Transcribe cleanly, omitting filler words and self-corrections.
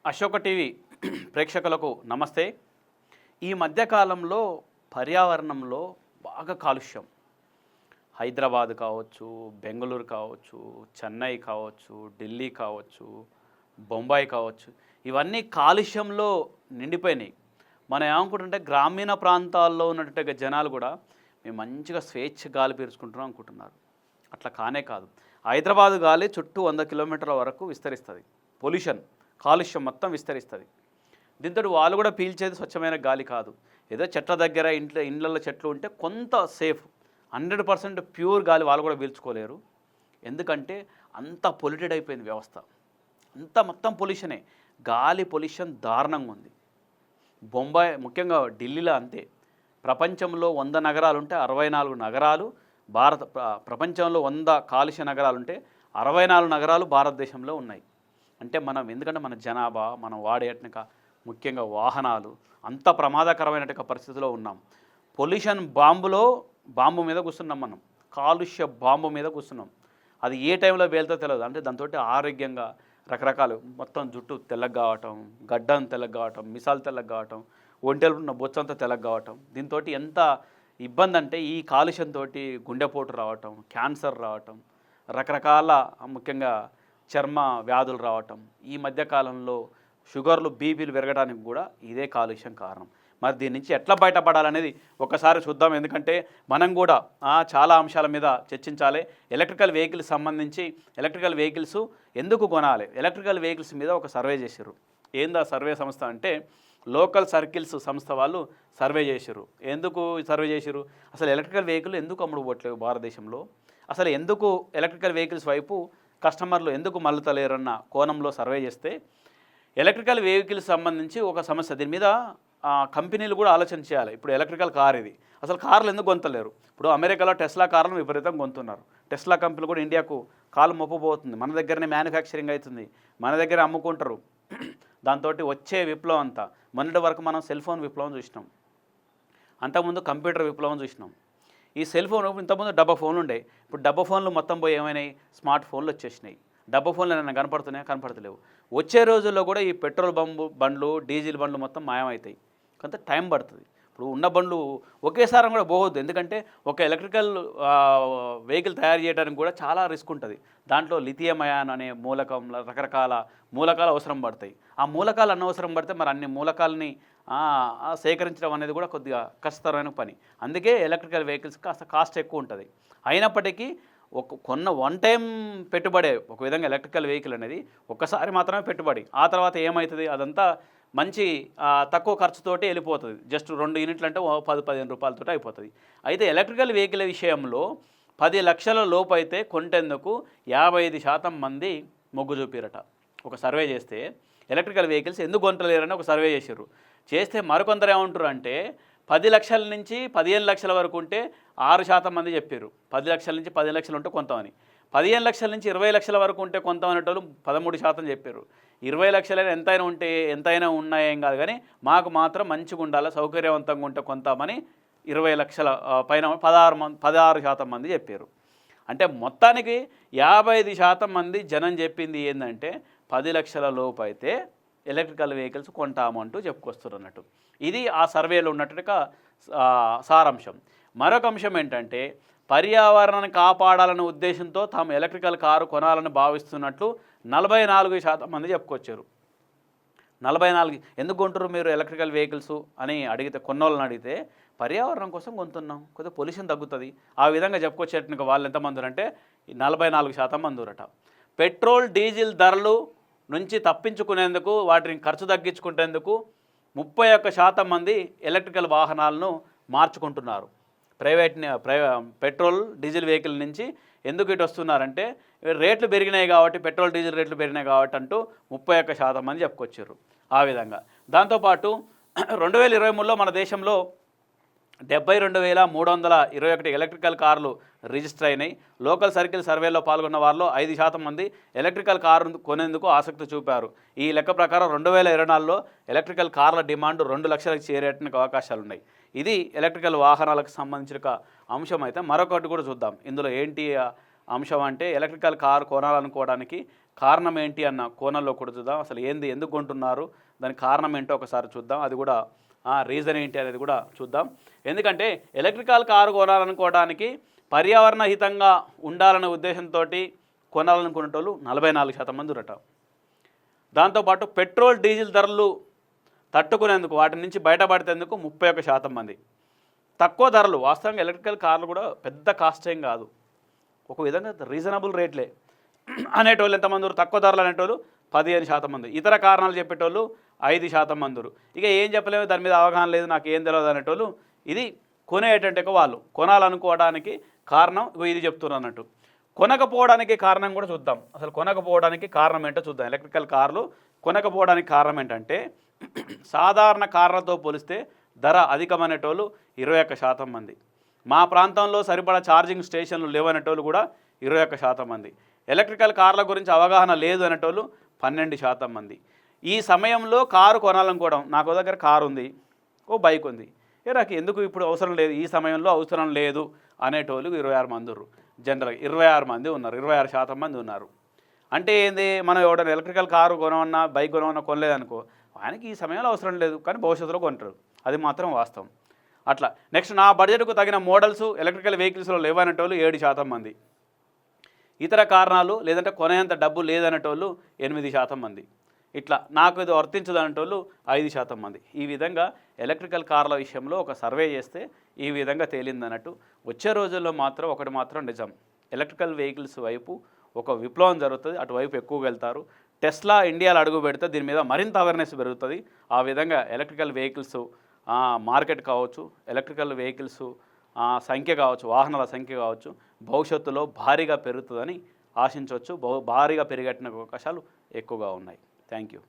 Ashoka TV ప్రేక్షకులకు నమస్తే. ఈ మధ్యకాలంలో పర్యావరణంలో బాగా కాలుష్యం. హైదరాబాద్ కావచ్చు, బెంగళూరు కావచ్చు, చెన్నై కావచ్చు, ఢిల్లీ కావచ్చు, బొంబాయి కావచ్చు, ఇవన్నీ కాలుష్యంలో నిండిపోయినాయి. మనం ఏమనుకుంటుంటే గ్రామీణ ప్రాంతాల్లో ఉన్నటువంటి జనాలు కూడా మేము మంచిగా స్వేచ్ఛ గాలి పీల్చుకుంటున్నాం అనుకుంటున్నారు. అట్లా కానే కాదు. హైదరాబాద్ గాలి చుట్టూ 100 కిలోమీటర్ల వరకు విస్తరిస్తుంది. పొల్యూషన్, కాలుష్యం మొత్తం విస్తరిస్తుంది. దీంతో వాళ్ళు కూడా పీల్చేది స్వచ్ఛమైన గాలి కాదు. ఏదో చెట్ల దగ్గర ఇండ్లలో చెట్లు ఉంటే కొంత సేఫ్, 100% ప్యూర్ గాలి వాళ్ళు కూడా పీల్చుకోలేరు. ఎందుకంటే అంత పొల్యూటెడ్ అయిపోయింది వ్యవస్థ, అంత మొత్తం పొల్యూషనే. గాలి పొల్యూషన్ దారుణంగా ఉంది. బొంబాయి, ముఖ్యంగా ఢిల్లీలో అంతే. ప్రపంచంలో 100 నగరాలుంటే 64 నగరాలు ప్రపంచంలో 100 కాలుష్య నగరాలుంటే 64 నగరాలు భారతదేశంలో ఉన్నాయి. అంటే మనం ఎందుకంటే మన జనాభా, మనం వాడేట ముఖ్యంగా వాహనాలు అంత ప్రమాదకరమైన పరిస్థితిలో ఉన్నాం. పొల్యూషన్ బాంబు మీద కూర్చున్నాం మనం, కాలుష్య బాంబు మీద కూర్చున్నాం. అది ఏ టైంలో పేలుతో తెలియదు. అంటే దాంతో ఆరోగ్యంగా రకరకాలు మొత్తం జుట్టు తెల్లగా కావటం, గడ్డం తెల్లగా కావటం, మిసాలు తెల్లగా కావటం, ఒంటెలు ఉన్న బొచ్చంతా తెల్లగా కావటం. దీంతో ఎంత ఇబ్బంది అంటే ఈ కాలుష్యంతో గుండెపోటు రావటం, క్యాన్సర్ రావటం, రకరకాల ముఖ్యంగా చర్మ వ్యాధులు రావటం. ఈ మధ్యకాలంలో షుగర్లు, బీపీలు పెరగడానికి కూడా ఇదే కాలుష్యం కారణం. మరి దీని నుంచి ఎట్లా బయటపడాలనేది ఒకసారి చూద్దాం. ఎందుకంటే మనం కూడా చాలా అంశాల మీద చర్చించాలి. ఎలక్ట్రికల్ వెహికల్స్ సంబంధించి ఎలక్ట్రికల్ వెహికల్స్ ఎందుకు కొనాలి, ఎలక్ట్రికల్ వెహికల్స్ మీద ఒక సర్వే చేశారు. ఏందా సర్వే సంస్థ అంటే లోకల్ సర్కిల్స్ సంస్థ వాళ్ళు సర్వే చేశారు. ఎందుకు సర్వే చేశారు? అసలు ఎలక్ట్రికల్ వెహికల్ ఎందుకు అమ్ముడుపోవట్లేవు భారతదేశంలో, అసలు ఎందుకు ఎలక్ట్రికల్ వెహికల్స్ వైపు కస్టమర్లు ఎందుకు మళ్ళుతలేరన్న కోణంలో సర్వే చేస్తే ఎలక్ట్రికల్ వెహికల్స్ సంబంధించి ఒక సమస్య. దీని మీద కంపెనీలు కూడా ఆలోచన చేయాలి. ఇప్పుడు ఎలక్ట్రికల్ కార్ ఇది, అసలు కార్లు ఎందుకు కొంతలేరు? ఇప్పుడు అమెరికాలో టెస్లా కార్లను విపరీతంగా కొంటున్నారు. టెస్లా కంపెనీ కూడా ఇండియాకు కాలు మొప్పబోతుంది. మన దగ్గరనే మ్యానుఫ్యాక్చరింగ్ అవుతుంది, మన దగ్గర అమ్ముకుంటారు. దాంతో వచ్చే విప్లవం అంతా, మొన్నటి వరకు మనం సెల్ ఫోన్ విప్లవం చూసినాం, అంతకుముందు కంప్యూటర్ విప్లవం చూసినాం. ఈ సెల్ ఫోన్ ఇంతకుముందు డబ్బా ఫోన్లు ఉండే, ఇప్పుడు డబ్బా ఫోన్లు మొత్తం పోయి ఏమైనాయి, స్మార్ట్ ఫోన్లు వచ్చేసినాయి. డబ్బా ఫోన్లు ఏమైనా కనపడుతున్నాయా? కనపడతలేవు. వచ్చే రోజుల్లో కూడా ఈ పెట్రోల్ బండ్లు, డీజిల్ బండ్లు మొత్తం మాయమవుతాయి. కొంత టైం పడుతుంది. ఇప్పుడు ఉన్న బండ్లు ఒకేసారి కూడా పోవద్దు. ఎందుకంటే ఒక ఎలక్ట్రికల్ వెహికల్ తయారు చేయడానికి కూడా చాలా రిస్క్ ఉంటుంది. దాంట్లో లిథియం అయాన్ అనే మూలకం, రకరకాల మూలకాలు అవసరం పడతాయి. ఆ మూలకాలు అనవసరం పడితే మరి అన్ని మూలకాలని సేకరించడం అనేది కూడా కొద్దిగా కష్టతరమైన పని. అందుకే ఎలక్ట్రికల్ వెహికల్స్ కాస్త కాస్ట్ ఎక్కువ ఉంటుంది. అయినప్పటికీ కొన్న వన్ టైం పెట్టుబడే ఒక విధంగా ఎలక్ట్రికల్ వెహికల్ అనేది ఒక్కసారి మాత్రమే పెట్టుబడి. ఆ తర్వాత ఏమవుతుంది, అదంతా మంచి తక్కువ ఖర్చుతోటి వెళ్ళిపోతుంది. జస్ట్ 2 యూనిట్లు అంటే 10-15 రూపాయలతో అయిపోతుంది. అయితే ఎలక్ట్రికల్ వెహికల్ విషయంలో 10 లక్షల లోపు అయితే కొంటేందుకు 55% మంది మొగ్గు చూపిరట. ఒక సర్వే చేస్తే ఎలక్ట్రికల్ వెహికల్స్ ఎందుకు కొంటలేరని ఒక సర్వే చేస్తే మరికొందరు ఏమంటారు అంటే 10 లక్షల నుంచి 15 లక్షల వరకు ఉంటే 6% మంది చెప్పారు. 10 లక్షల నుంచి 10 లక్షలు ఉంటే కొంతమని. 15 లక్షల నుంచి 20 లక్షల వరకు ఉంటే కొంత అనేటోళ్ళు 13% చెప్పారు. 20 లక్షలైనా ఎంతైనా ఉన్నాయేం కాదు, కానీ మాకు మాత్రం మంచిగా ఉండాలి, సౌకర్యవంతంగా ఉంటే కొంతమని 20 లక్షల పైన 16% మంది చెప్పారు. అంటే మొత్తానికి 55% మంది జనం చెప్పింది ఏంటంటే 10 లక్షల లోపు అయితే ఎలక్ట్రికల్ వెహికల్స్ కొంటామంటూ చెప్పుకొస్తారు అన్నట్టు. ఇది ఆ సర్వేలో ఉన్నట్టుగా సారాంశం. మరొక అంశం ఏంటంటే పర్యావరణాన్ని కాపాడాలనే ఉద్దేశంతో తాము ఎలక్ట్రికల్ కారు కొనాలని భావిస్తున్నట్లు 44% మంది చెప్పుకొచ్చారు. 44 ఎందుకు కొంటారు మీరు ఎలక్ట్రికల్ వెహికల్స్ అని అడిగితే, కొన్నోళ్ళని అడిగితే పర్యావరణం కోసం కొంటున్నాం, కొద్దిగా పొల్యూషన్ తగ్గుతుంది, ఆ విధంగా చెప్పుకొచ్చేట్టుగా వాళ్ళు ఎంతమంది అంటే 44% మంది ఊరట. పెట్రోల్, డీజిల్ ధరలు నుంచి తప్పించుకునేందుకు, వాటిని ఖర్చు తగ్గించుకునేందుకు 31% మంది ఎలక్ట్రికల్ వాహనాలను మార్చుకుంటున్నారు. పెట్రోల్, డీజిల్ వెహికల్ నుంచి ఎందుకు ఇటు వస్తున్నారంటే రేట్లు పెరిగినాయి కాబట్టి, పెట్రోల్ డీజిల్ రేట్లు పెరిగినాయి కాబట్టి అంటూ 31% మంది చెప్పుకొచ్చారు. ఆ విధంగా దాంతోపాటు 2023లో మన దేశంలో 72,321 ఎలక్ట్రికల్ కార్లు రిజిస్టర్ అయినాయి. లోకల్ సర్కిల్ సర్వేలో పాల్గొన్న వారిలో 5% మంది ఎలక్ట్రికల్ కారు కొనేందుకు ఆసక్తి చూపారు. ఈ లెక్క ప్రకారం 2024లో ఎలక్ట్రికల్ కార్ల డిమాండ్ 2 లక్షలకు చేరేటానికి అవకాశాలు ఉన్నాయి. ఇది ఎలక్ట్రికల్ వాహనాలకు సంబంధించిన అంశం. అయితే మరొకటి కూడా చూద్దాం. ఇందులో ఏంటి అంశం అంటే ఎలక్ట్రికల్ కారు కొనాలనుకోవడానికి కారణం ఏంటి అన్న కోణంలో కూడా చూద్దాం. అసలు ఏంది, ఎందుకు కొంటున్నారు, దానికి కారణం ఏంటో ఒకసారి చూద్దాం. అది కూడా రీజన్ ఏంటి అనేది కూడా చూద్దాం. ఎందుకంటే ఎలక్ట్రికల్ కారు కొనాలనుకోవడానికి పర్యావరణ హితంగా ఉండాలనే ఉద్దేశంతో కొనాలనుకునేటోళ్ళు 44% మంది ఉరట. దాంతోపాటు పెట్రోల్ డీజిల్ ధరలు తట్టుకునేందుకు, వాటి నుంచి బయటపడేందుకు 31% మంది. తక్కువ ధరలు, వాస్తవంగా ఎలక్ట్రికల్ కార్లు కూడా పెద్ద కాస్ట్ ఏం కాదు, ఒక విధంగా రీజనబుల్ రేట్లే అనేటోళ్ళు ఎంతమంది, తక్కువ ధరలు అనేటోళ్ళు 15% మంది. ఇతర కారణాలు చెప్పేటోళ్ళు 5% మంది. ఇక ఏం చెప్పలేము, దాని మీద అవగాహన లేదు, నాకు ఏం తెలియదు అనేటోళ్ళు. ఇది కొనేటంటే వాళ్ళు కొనాలనుకోవడానికి కారణం ఇది చెప్తున్నారు అన్నట్టు. కొనకపోవడానికి కారణం కూడా చూద్దాం. అసలు కొనకపోవడానికి కారణం ఏంటో చూద్దాం. ఎలక్ట్రికల్ కార్లు కొనకపోవడానికి కారణం ఏంటంటే సాధారణ కార్లతో పోలిస్తే ధర అధికమనేటోళ్ళు 21% మంది. మా ప్రాంతంలో సరిపడా ఛార్జింగ్ స్టేషన్లు లేవనేటోళ్ళు కూడా 21% మంది. ఎలక్ట్రికల్ కార్ల గురించి అవగాహన లేదు అనేటోళ్ళు 12% మంది. ఈ సమయంలో కారు కొనాలనుకోవడం, నాకు దగ్గర కారు ఉంది, ఓ బైక్ ఉంది, నాకు ఎందుకు ఇప్పుడు అవసరం లేదు, ఈ సమయంలో అవసరం లేదు అనేటోళ్ళు 26 మంది ఉన్నారు. జనరల్గా 26 మంది ఉన్నారు, 26% మంది ఉన్నారు. అంటే ఏంది, మనం ఎవడైనా ఎలక్ట్రికల్ కారు కొనమన్నా బైక్ కొనమన్నా కొనలేదనుకో, ఆయనకి ఈ సమయంలో అవసరం లేదు కానీ భవిష్యత్తులో కొంటారు, అది మాత్రం వాస్తవం. అట్లా నెక్స్ట్ నా బడ్జెట్కు తగిన మోడల్స్ ఎలక్ట్రికల్ వెహికల్స్లో లేవనేటోళ్ళు 7% మంది. ఇతర కారణాలు లేదంటే కొనేంత డబ్బు లేదనేటోళ్ళు 8% మంది. ఇట్లా నాకు ఇది వర్తించదు అనేటోళ్ళు 5% మంది. ఈ విధంగా ఎలక్ట్రికల్ కార్ల విషయంలో ఒక సర్వే చేస్తే ఈ విధంగా తేలిందన్నట్టు. వచ్చే రోజుల్లో మాత్రం ఒకటి మాత్రం నిజం, ఎలక్ట్రికల్ వెహికల్స్ వైపు ఒక విప్లవం జరుగుతుంది, అటువైపు ఎక్కువగా వెళ్తారు. టెస్లా ఇండియాలో అడుగు పెడితే దీని మీద మరింత అవేర్నెస్ పెరుగుతుంది. ఆ విధంగా ఎలక్ట్రికల్ వెహికల్స్ మార్కెట్ కావచ్చు, ఎలక్ట్రికల్ వెహికల్స్ సంఖ్య కావచ్చు, వాహనాల సంఖ్య కావచ్చు, భవిష్యత్తులో భారీగా పెరుగుతుందని ఆశించవచ్చు. భారీగా పెరిగేట అవకాశాలు ఎక్కువగా ఉన్నాయి. Thank you.